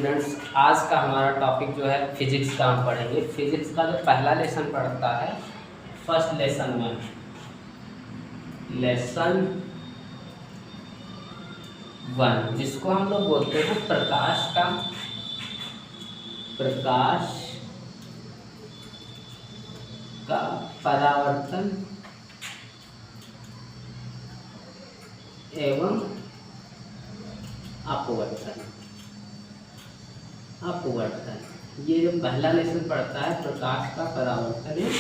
Students, आज का हमारा टॉपिक जो है फिजिक्स का हम पढ़ेंगे। फिजिक्स का जो पहला लेसन पढ़ता है फर्स्ट लेसन में, लेसन 1, जिसको हम लोग बोलते हैं प्रकाश का परावर्तन एवं अपवर्तन। ये जो पहला लेसन पढ़ता है प्रकाश का परावर्तन एवं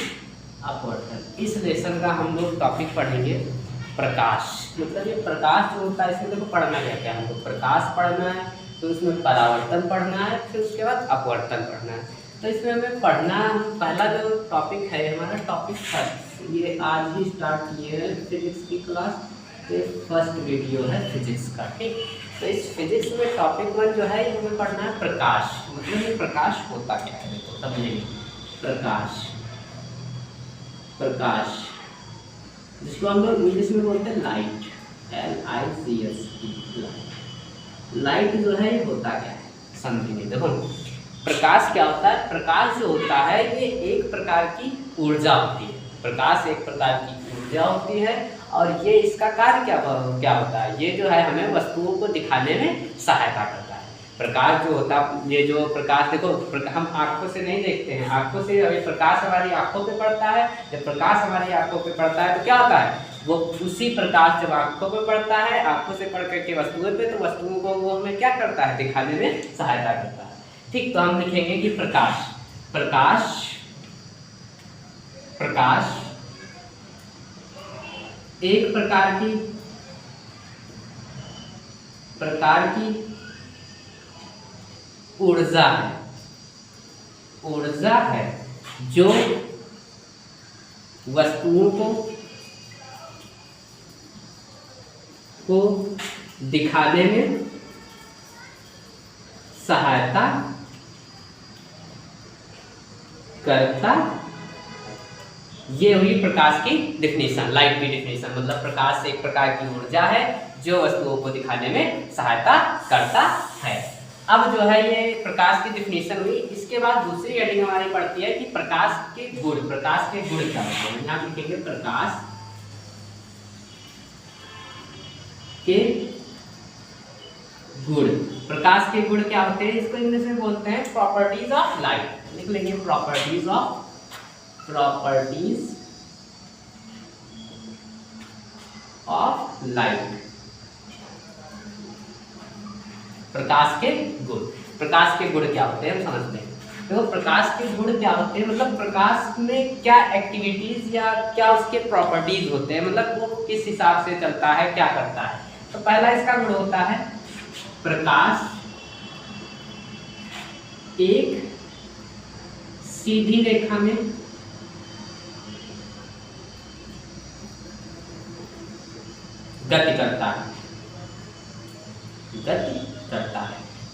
अपवर्तन। इस लेसन का हम लोग टॉपिक पढ़ेंगे प्रकाश। मतलब ये प्रकाश जो होता है इसमें देखो पढ़ना क्या क्या है, हमको प्रकाश पढ़ना है, फिर उसमें परावर्तन पढ़ना है, फिर उसके बाद अपवर्तन पढ़ना है। तो इसमें हमें पढ़ना, पहला जो टॉपिक है हमारा टॉपिक फर्स्ट, ये आज ही स्टार्ट किए हैं फिजिक्स की क्लास, तो फर्स्ट वीडियो है फिजिक्स का। ठीक, तो इस फिजिक्स में टॉपिक 1 जो है हमें पढ़ना है प्रकाश। मतलब ये प्रकाश होता क्या है, देखो समझेंगे। प्रकाश जिसको हम लोग इंग्लिश में बोलते हैं लाइट, LIGHT। लाइट जो है ये होता क्या है समझेंगे। देखो प्रकाश क्या होता है, प्रकाश जो होता है ये एक प्रकार की ऊर्जा होती है। प्रकाश एक प्रकार की ऊर्जा होती है और ये इसका कार्य क्या होता है, ये जो है हमें वस्तुओं को दिखाने में सहायता करता है। प्रकाश जो होता है, ये जो प्रकाश देखो हम आँखों से नहीं देखते हैं, आँखों से अभी प्रकाश हमारी आँखों पे पड़ता है। जब प्रकाश हमारी आँखों पे पड़ता है तो क्या होता है, वो उसी प्रकाश जब आँखों पे पड़ता है, आँखों से पड़ करके वस्तुओं पे, तो वस्तुओं को वो हमें क्या करता है, दिखाने में सहायता करता है। ठीक, तो हम लिखेंगे कि प्रकाश एक प्रकार की ऊर्जा है जो वस्तुओं को दिखाने में सहायता करता। ये हुई प्रकाश की डिफिनीशन, लाइट की डिफिनीशन। मतलब प्रकाश एक प्रकार की ऊर्जा है जो वस्तुओं को दिखाने में सहायता करता है। अब जो है ये प्रकाश की डिफिनीशन हुई। इसके बाद दूसरी हेडिंग हमारी पड़ती है कि प्रकाश के गुण क्या होते हैं। यहाँ लिखेंगे प्रकाश के गुण क्या होते हैं, इसको इंग्लिश में बोलते हैं प्रॉपर्टीज ऑफ लाइट। लिख लेंगे प्रॉपर्टीज ऑफ लाइट। प्रकाश के गुण क्या होते हैं हम समझते हैं। तो प्रकाश के गुण क्या होते हैं, मतलब प्रकाश में क्या एक्टिविटीज या क्या उसके प्रॉपर्टीज होते हैं, मतलब वो किस हिसाब से चलता है, क्या करता है। तो पहला इसका गुण होता है प्रकाश एक सीधी रेखा में गति करता है।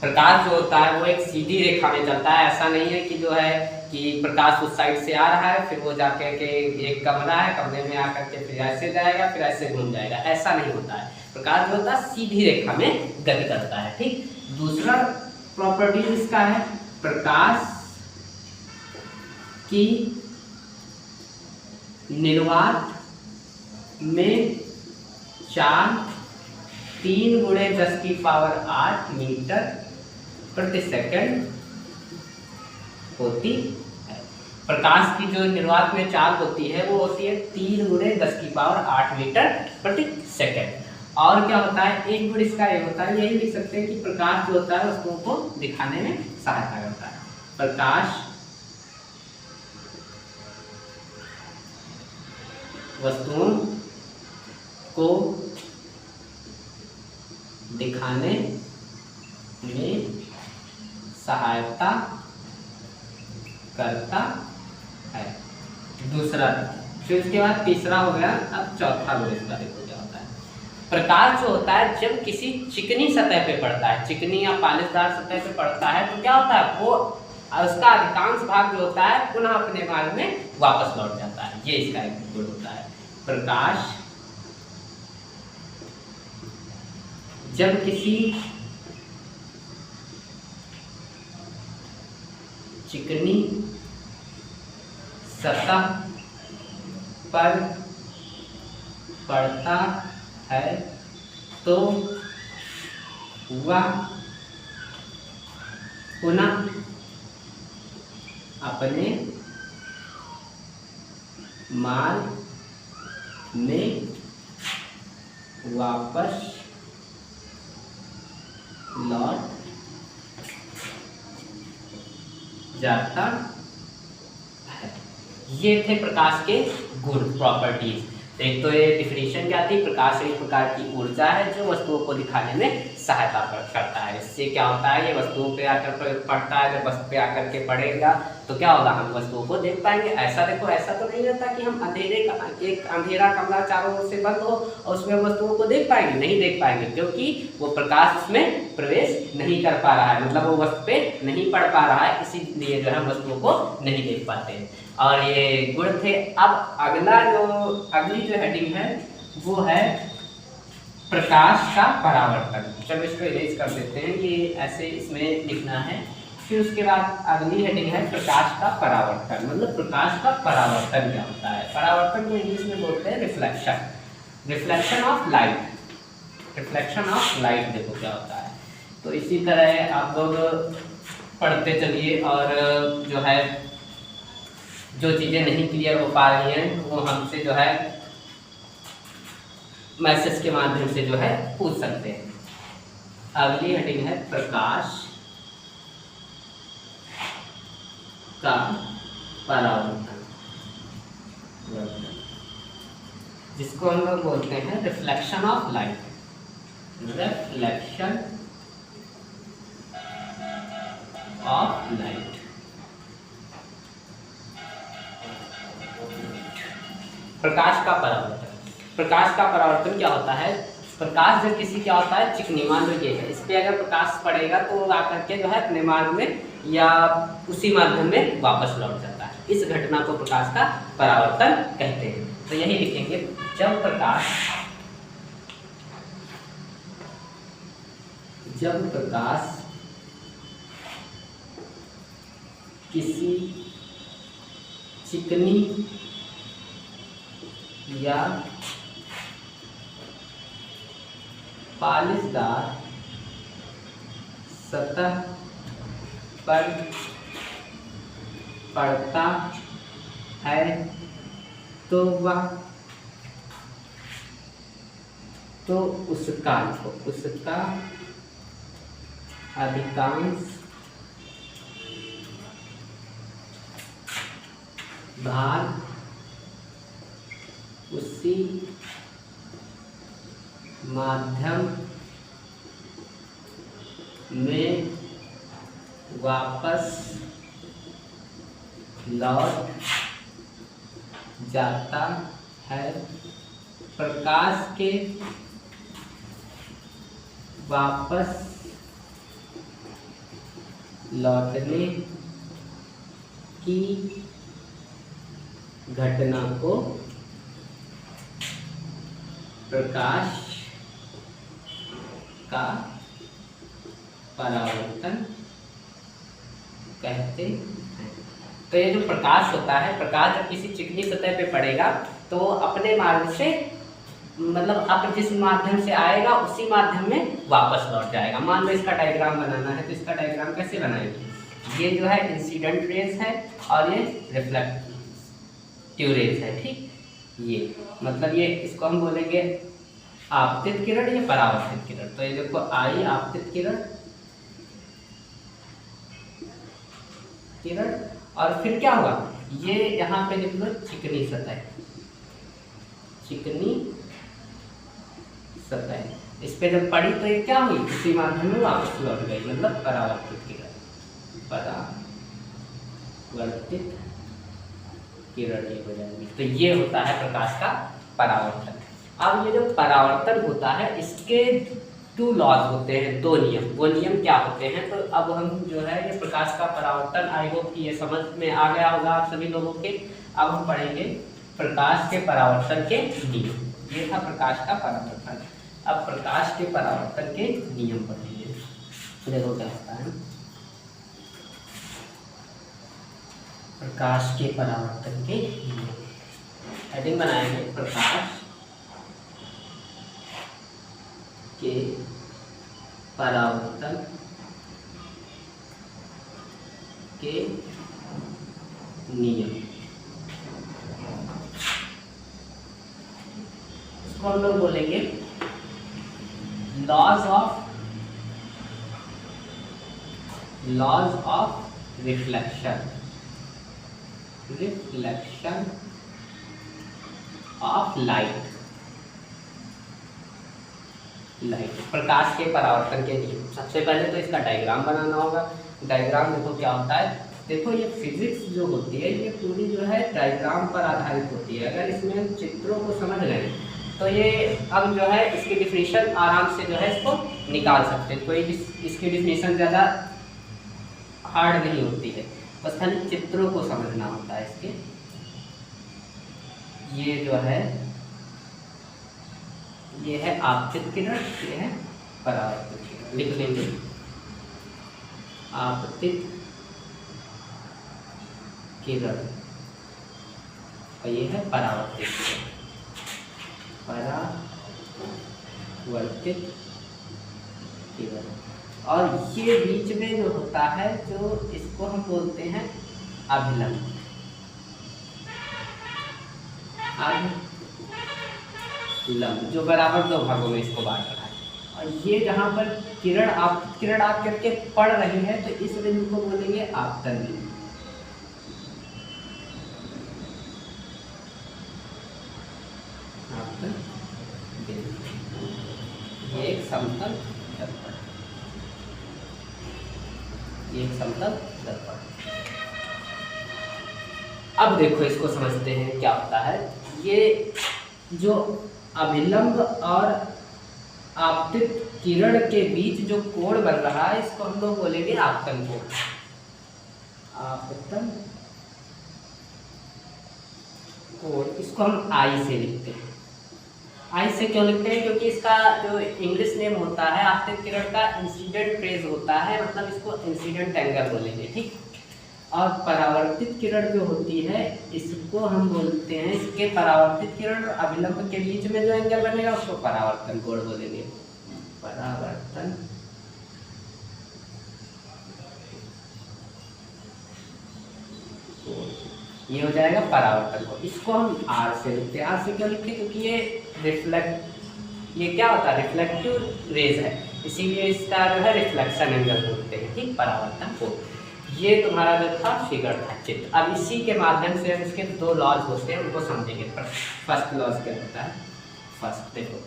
प्रकाश जो होता है वो एक सीधी रेखा में चलता है। ऐसा नहीं है कि जो है कि प्रकाश उस साइड से आ रहा है, फिर वो जाकर के एक कमरा है, कमरे में आकर के फिर ऐसे जाएगा, फिर ऐसे घूम जाएगा, ऐसा नहीं होता है। प्रकाश जो होता है सीधी रेखा में गति करता है। ठीक, दूसरा प्रॉपर्टी इसका है प्रकाश की निर्वात में 3 × 10⁸ मीटर प्रति सेकंड होती है। प्रकाश की जो निर्वात में चाल होती है वो होती है 3 × 10⁸ मीटर प्रति सेकंड। और क्या होता है, एक गुण इसका ये होता है, यही लिख सकते हैं कि प्रकाश जो होता है वस्तुओं को दिखाने में सहायता करता है। प्रकाश वस्तुओं को दिखाने में सहायता करता है। दूसरा, फिर उसके बाद तीसरा हो गया। अब चौथा गुण इसका देखो क्या होता है। प्रकाश जो होता है जब किसी चिकनी सतह पे पड़ता है, चिकनी या पालिशदार सतह पे पड़ता है, तो क्या होता है, वो उसका अधिकांश भाग जो होता है पुनः अपने मार्ग में वापस लौट जाता है। ये इसका एक गुण होता है। प्रकाश जब किसी चिकनी सतह पर पड़ता है तो वह पुनः अपने मार्ग में वापस लौट जाता है। ये थे प्रकाश के गुण, प्रॉपर्टीज। एक तो ये डिफिनेशन क्या थी, प्रकाश एक प्रकार की ऊर्जा है जो वस्तुओं को दिखाने में सहायता करता है। इससे क्या होता है, ये वस्तुओं पे आकर पड़ता है, जब वस्तु पे आकर के पड़ेगा तो क्या होगा, हम वस्तुओं को देख पाएंगे। ऐसा देखो, ऐसा तो नहीं रहता कि हम एक अंधेरा कमरा चारों ओर से बंद हो और उसमें वस्तुओं को देख पाएंगे, नहीं देख पाएंगे, क्योंकि वो प्रकाश उसमें प्रवेश नहीं कर पा रहा है, मतलब वो वस्तु पे नहीं पड़ पा रहा है, इसीलिए जो है वस्तुओं को नहीं देख पाते हैं। और ये गुण थे। अब अगली जो हेडिंग है वो है प्रकाश का परावर्तन। चलो इसको इरेज कर देते हैं, ये ऐसे इसमें लिखना है। फिर उसके बाद अगली हेडिंग है प्रकाश का परावर्तन। मतलब प्रकाश का परावर्तन क्या होता है। परावर्तन को इंग्लिश में बोलते हैं reflection, reflection of light, reflection of light. देखो क्या होता है। तो इसी तरह आप लोग पढ़ते चलिए, और जो है जो चीज़ें नहीं क्लियर हो पा रही हैं वो हमसे जो है मैसेज के माध्यम से जो है पूछ सकते हैं। अगली हेडिंग है प्रकाश का परावर्तन, जिसको हम लोग बोलते हैं reflection of light, reflection of light. प्रकाश का परावर्तन, प्रकाश का परावर्तन क्या होता है। प्रकाश जब किसी क्या होता है, चिकनी, मान लो ये है, इस पे अगर प्रकाश पड़ेगा तो वो आकर के जो है अपने मार्ग में या उसी माध्यम में वापस लौट जाता है। इस घटना को प्रकाश का परावर्तन कहते हैं। तो यही लिखेंगे, जब प्रकाश किसी चिकनी या पालिशदार सतह पर पड़ता है तो उसका अधिकांश भाग उसी माध्यम में वापस लौट जाता है। प्रकाश के वापस लौटने की घटना को प्रकाश का परावर्तन कहते हैं। तो ये जो प्रकाश होता है, प्रकाश जब किसी चिकनी सतह पे पड़ेगा तो अपने मार्ग से, मतलब अब जिस माध्यम से आएगा उसी माध्यम में वापस लौट जाएगा। मान लो इसका डायग्राम बनाना है, तो इसका डायग्राम कैसे बनाएंगे। ये जो है इंसिडेंट रेज है और ये रिफ्लेक्टिव रेज है, ठीक। ये मतलब ये इसको हम बोलेंगे आपतित किरण या परावर्तित किरण। तो ये देखो आई आपतित किरण, और फिर क्या हुआ, ये यहाँ पे लिख लो चिकनी सतह, चिकनी सतह, इस पे जब पड़ी तो ये क्या हुई, उसी माध्यम में वापस लौट गई, मतलब परावर्तित किरण, परावर्तित किरण ये हो जाएगी। तो ये होता है प्रकाश का परावर्तन। अब ये जो परावर्तन होता है इसके 2 लॉज होते हैं, 2 नियम। वो नियम क्या होते हैं, तो अब हम जो है ये प्रकाश का परावर्तन, आई होप कि ये समझ में आ गया होगा आप सभी लोगों के। अब हम पढ़ेंगे प्रकाश के परावर्तन के नियम। ये था प्रकाश का परावर्तन। अब प्रकाश के परावर्तन के नियम पढ़ेंगे। देखो क्या होता है, प्रकाश के परावर्तन के नियम। हेडिंग बनाएंगे प्रकाश के परावर्तन के नियम। इसको हम लोग बोलेंगे laws of reflection of light. प्रकाश के परावर्तन के नियम। सबसे पहले तो इसका डायग्राम बनाना होगा। डायग्राम देखो क्या होता है। देखो ये फिजिक्स जो होती है ये पूरी जो है डायग्राम पर आधारित होती है। अगर इसमें हम चित्रों को समझ गए तो ये हम जो है इसकी डिफिनीशन आराम से जो है इसको निकाल सकते हैं। कोई इसकी डिफिनीशन ज़्यादा हार्ड नहीं होती है, बस खाली चित्रों को समझना होता है इसके। ये जो है ये है आपतित किरण, ये है परावर्तित किरण। लिख लेंगे आपतित किरण और ये है परावर्तित किरण। परावर्तित किरण और ये बीच में जो होता है जो इसको हम बोलते हैं अभिलंब। जो बराबर दो भागों में इसको बांट रहा है। और ये जहाँ पर किरण आप करके पड़ रही है तो इस बिंदु को बोलेंगे आपतन बिंदु। आपतन बिंदु। ये एक समतल दर्पण, ये एक समतल दर्पण। अब देखो इसको समझते हैं क्या होता है। ये जो अभिलंब और आपतित किरण के बीच जो कोण बन रहा है इसको हम लोग बोलेंगे आपतन कोण। आपतन कोण, इसको हम आई से लिखते हैं। आई से क्यों लिखते हैं? क्योंकि इसका जो इंग्लिश नेम होता है आपतित किरण का इंसिडेंट फेज होता है, मतलब इसको इंसिडेंट एंगल बोलेंगे, ठीक। और परावर्तित किरण जो होती है इसको हम बोलते हैं, इसके परावर्तित किरण और अभिलंब के बीच में जो एंगल बनेगा उसको परावर्तन कोण बोलेंगे। परावर्तन कोण, ये हो जाएगा परावर्तन कोण। इसको हम आर से लिखते हैं। आर से क्यों लिखते हैं? क्योंकि ये क्या होता है, रिफ्लेक्टिव रेज है, इसीलिए इसका जो है रिफ्लेक्शन एंगल बोलते हैं, ठीक। परावर्तन कोण। ये तुम्हारा जो था फिगर था, चित्र। अब इसी के माध्यम से हम इसके दो लॉज होते हैं उनको समझेंगे। फर्स्ट लॉज क्या होता है? फर्स्ट देखो,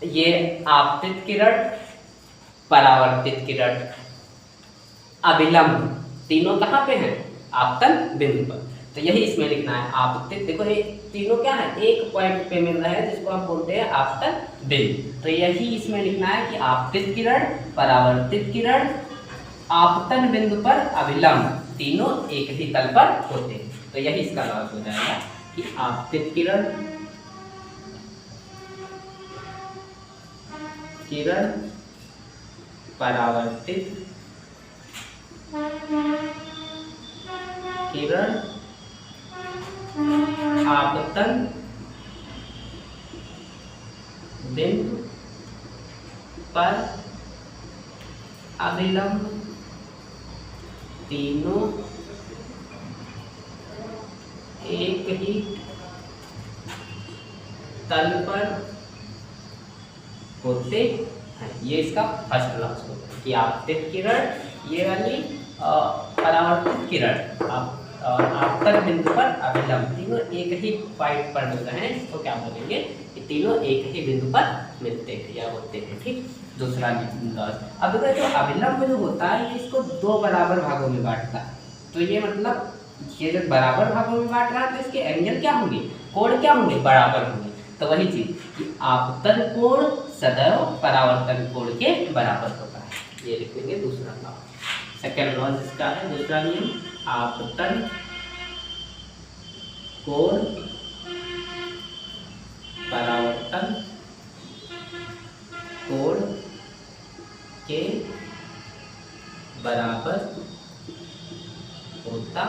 ये आपतित किरण, परावर्तित किरण, अभिलंब, तीनों कहाँ पे हैं? आपतन बिंदु पर। तो यही इसमें लिखना है आपतित। देखो ये तीनों क्या है, एक पॉइंट पे मिल रहे हैं जिसको हम बोलते हैं आपतन बिंदु। तो यही इसमें लिखना है कि आपतित किरण, परावर्तित किरण, आपतन बिंदु पर अभिलंब, तीनों एक ही तल पर होते हैं। तो यही इसका लॉज हो जाएगा कि आपतित किरण परावर्तित किरण, आपतन बिंदु पर अभिलंब, तीनों एक ही तल पर होते हैं। ये इसका फर्स्ट लॉज होता है कि आपतित किरण, ये वाली परावर्तित किरण और आपतन बिंदु पर अभिलंब, तीनों एक ही पॉइंट पर मिल रहे हैं। इसको क्या बोलेंगे कि तीनों एक ही बिंदु पर मिलते हैं या होते हैं, ठीक। दूसरा लॉज। अब देखो जो अभिलंब जो होता है ये इसको दो बराबर भागों में बांटता है। तो ये मतलब ये जब बराबर भागों में बांट रहा है तो इसके एंगल क्या होंगे, कोण क्या होंगे, बराबर होंगे। तो वही चीज कि आपतन कोण सदैव परावर्तन कोण के बराबर होता है। ये लिखेंगे दूसरा लॉज। सेकेंड लॉज इसका है, दूसरा नियम, आपतन कोण परावर्तन कोण के बराबर होता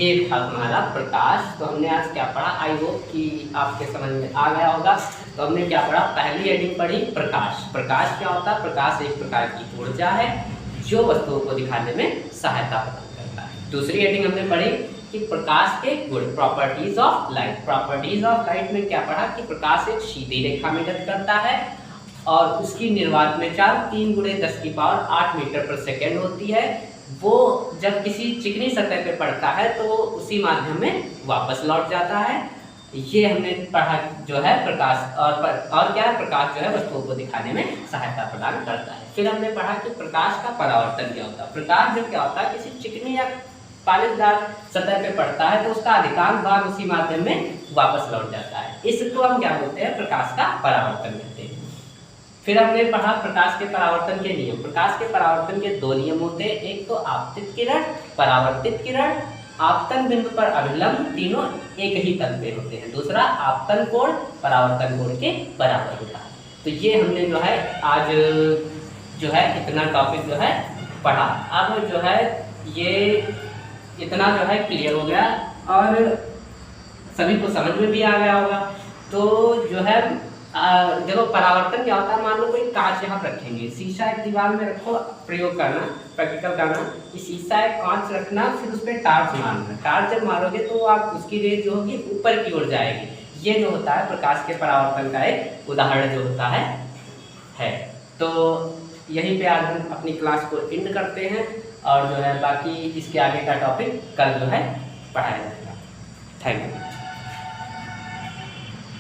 ये था हमारा प्रकाश। तो हमने आज क्या पढ़ा, आई होप कि आपके समझ में आ गया होगा। तो हमने क्या पढ़ा, पहली हेडिंग पढ़ी प्रकाश। प्रकाश क्या होता है, प्रकाश एक प्रकार की ऊर्जा है जो वस्तुओं को दिखाने में सहायता प्रदान करता है। दूसरी हेडिंग हमने पढ़ी कि प्रकाश के गुण, properties of light. Properties of light में क्या पढ़ा कि प्रकाश एक सीधी रेखा में गति करता है और उसकी निर्वात में चाल 3 × 10⁸ मीटर पर सेकेंड होती है। वो जब किसी चिकनी सतह पे पड़ता है तो उसी माध्यम में वापस लौट जाता है। ये हमने पढ़ा जो है प्रकाश। और क्या है, प्रकाश जो है वस्तुओं को दिखाने में सहायता प्रदान करता है। फिर हमने पढ़ा कि प्रकाश का परावर्तन क्या होता है। प्रकाश जब क्या होता है किसी चिकनी या पालिशदार सतह पे पड़ता है तो उसका अधिकांश भाग उसी माध्यम में वापस लौट जाता है। इसको हम क्या बोलते हैं, प्रकाश का परावर्तन कहते हैं। फिर हमने पढ़ा प्रकाश के परावर्तन के नियम। प्रकाश के परावर्तन के 2 नियम होते हैं, एक तो आपतित किरण, परावर्तित किरण, आपतन बिंदु पर अभिलंब, तीनों एक ही तल पे होते हैं। दूसरा आपतन कोण परावर्तन कोण के बराबर होता है। तो ये हमने जो है आज जो है इतना टॉपिक जो है पढ़ा। अब जो है ये इतना जो है क्लियर हो गया और सभी को समझ में भी आ गया होगा। तो जो है देखो परावर्तन क्या होता है, मान लो कोई कांच यहाँ रखेंगे, शीशा एक दीवार में रखो, प्रयोग करना, प्रैक्टिकल करना कि शीशा एक कांच रखना, फिर उस पर टार्च मारना। टार्च जब मारोगे तो आप उसकी रेज जो होगी ऊपर की ओर जाएगी। ये जो होता है प्रकाश के परावर्तन का एक उदाहरण जो होता है। तो यहीं पे आज हम अपनी क्लास को एंड करते हैं और जो है बाकी इसके आगे का टॉपिक कल जो है पढ़ाया जाएगा। Thank you.